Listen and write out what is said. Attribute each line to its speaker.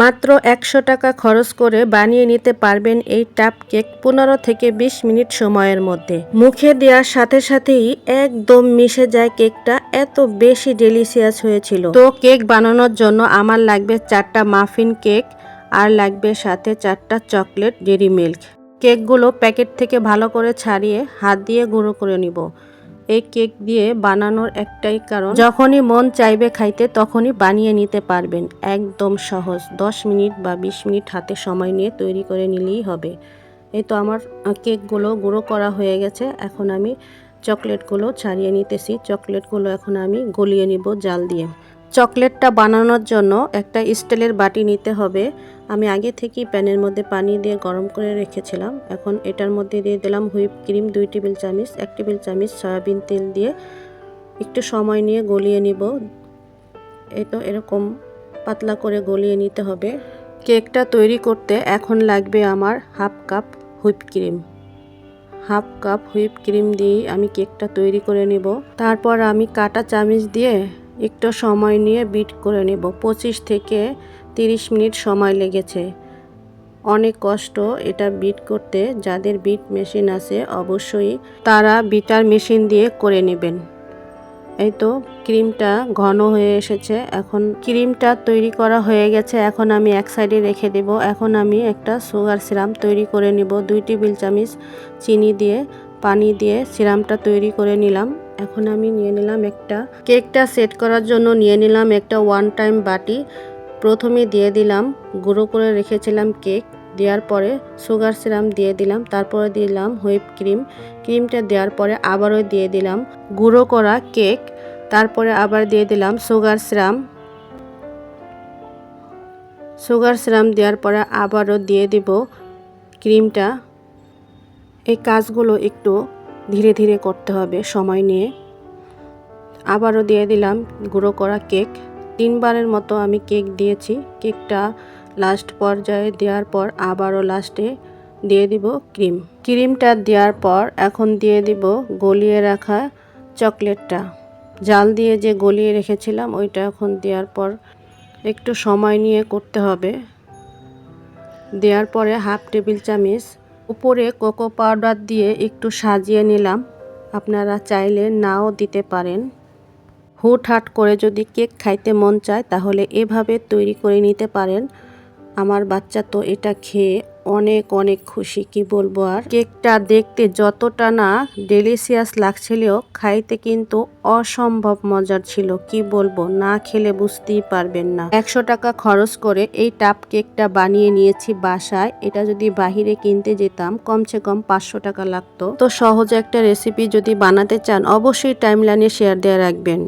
Speaker 1: মাত্র ১০০ টাকা খরচ করে বানিয়ে নিতে পারবেন এই টাপ কেক ১৫ থেকে ২০ মিনিট সময়ের মধ্যে। মুখে দেওয়ার সাথে সাথেই একদম মিশে যায় কেকটা, এত বেশি ডেলিশিয়াস হয়েছিল। তো কেক বানানোর জন্য আমার লাগবে 4টা মাফিন কেক আর লাগবে সাথে 4টা চকলেট ডেরি মিল্ক। কেকগুলো প্যাকেট থেকে ভালো করে ছাড়িয়ে হাত দিয়ে গুঁড়ো করে নিব। এই কেক দিয়ে বানানোর একটাই কারণ, যখনই মন চাইবে খাইতে তখনই বানিয়ে নিতে পারবেন। একদম সহজ, 10 মিনিট বা 20 মিনিট হাতে সময় নিয়ে তৈরি করে নিলেই হবে। এই তো আমার কেকগুলো গুঁড়ো করা হয়ে গেছে। এখন আমি চকলেটগুলো ছাড়িয়ে নিতেছি। চকলেটগুলো এখন আমি গলিয়ে নিব জাল দিয়ে। চকলেটটা বানানোর জন্য একটা স্টিলের বাটি নিতে হবে। আমি আগে থেকেই প্যানের মধ্যে পানি দিয়ে গরম করে রেখেছিলাম। এখন এটার মধ্যে দিয়ে দিলাম হুইপ ক্রিম 2 টেবিল চামচ, 1 টেবিল চামচ সয়াবিন তেল দিয়ে একটু সময় নিয়ে গলিয়ে নিব। এই তো এরকম পাতলা করে গলিয়ে নিতে হবে। কেকটা তৈরি করতে এখন লাগবে আমার half cup whip cream. Half cup whip cream দিয়ে আমি কেকটা তৈরি করে নেব। তারপর আমি কাঁটা চামচ দিয়ে একটু সময় নিয়ে বিট করে নেব। 25 থেকে 30 মিনিট সময় লেগেছে। অনেক কষ্ট এটা বিট করতে। যাদের বিট মেশিন আছে অবশ্যই তারা বিটার মেশিন দিয়ে করে নেবেন। এই তো ক্রিমটা ঘন হয়ে এসেছে। এখন ক্রিমটা তৈরি করা হয়ে গেছে। এখন আমি এক সাইডে রেখে দেব। এখন আমি একটা সুগার সিরাপ তৈরি করে নিব। 2 টেবিল চামচ চিনি দিয়ে পানি দিয়ে সিরাপটা তৈরি করে নিলাম। এখন আমি নিয়ে নিলাম একটা কেকটা সেট করার জন্য নিয়ে নিলাম একটা 1 টাইম বাটি। প্রথমে দিয়ে দিলাম গুঁড়ো করে রেখেছিলাম কেক, দেওয়ার পরে সুগার সিরাপ দিয়ে দিলাম, তারপরে দিলাম হুইপ ক্রিম। ক্রিমটা দেওয়ার পরে আবারও দিয়ে দিলাম গুঁড়ো করা কেক, তারপরে আবার দিয়ে দিলাম সুগার সিরাপ। সুগার সিরাপ দেওয়ার পরে আবারও দিয়ে দিব ক্রিমটা। এই কাজগুলো একটু ধীরে ধীরে করতে হবে সময় নিয়ে। আবারও দিয়ে দিলাম গুঁড়ো করা কেক। 3 বারের মতো আমি কেক দিয়েছি। কেকটা লাস্ট পর্যায়ে দেওয়ার পর আবারও লাস্টে দিয়ে দিব ক্রিম। ক্রিমটা দেওয়ার পর এখন দিয়ে দিব গলিয়ে রাখা চকলেটটা। জাল দিয়ে যে গলিয়ে রেখেছিলাম ওইটা এখন দেওয়ার পর একটু সময় নিয়ে করতে হবে। দেওয়ার পরে হাফ টেবিল চামচ উপরে কোকো পাউডার দিয়ে একটু সাজিয়ে নিলাম। আপনারা চাইলে নাও দিতে পারেন। হুটহাট করে যদি কেক খাইতে মন চায় তাহলে এভাবে তৈরি করে নিতে পারেন। আমার বাচ্চা তো এটা খেয়ে অনেক অনেক খুশি, কি বলবো আর। কেকটা দেখতে যতটা না ডেলিশিয়াস লাগছিলেও খাইতে কিন্তু অসম্ভব মজার ছিল, কি বলবো, না খেলে বুঝতেই পারবেন না। 100 টাকা খরচ করে এই টাপ কেকটা বানিয়ে নিয়েছি বাসায়। এটা যদি বাহিরে কিনতে যেতাম কমসে কম 500 টাকা লাগতো। তো সহজ একটা রেসিপি যদি বানাতে চান অবশ্যই টাইমলাইনে শেয়ার দিয়ে রাখবেন।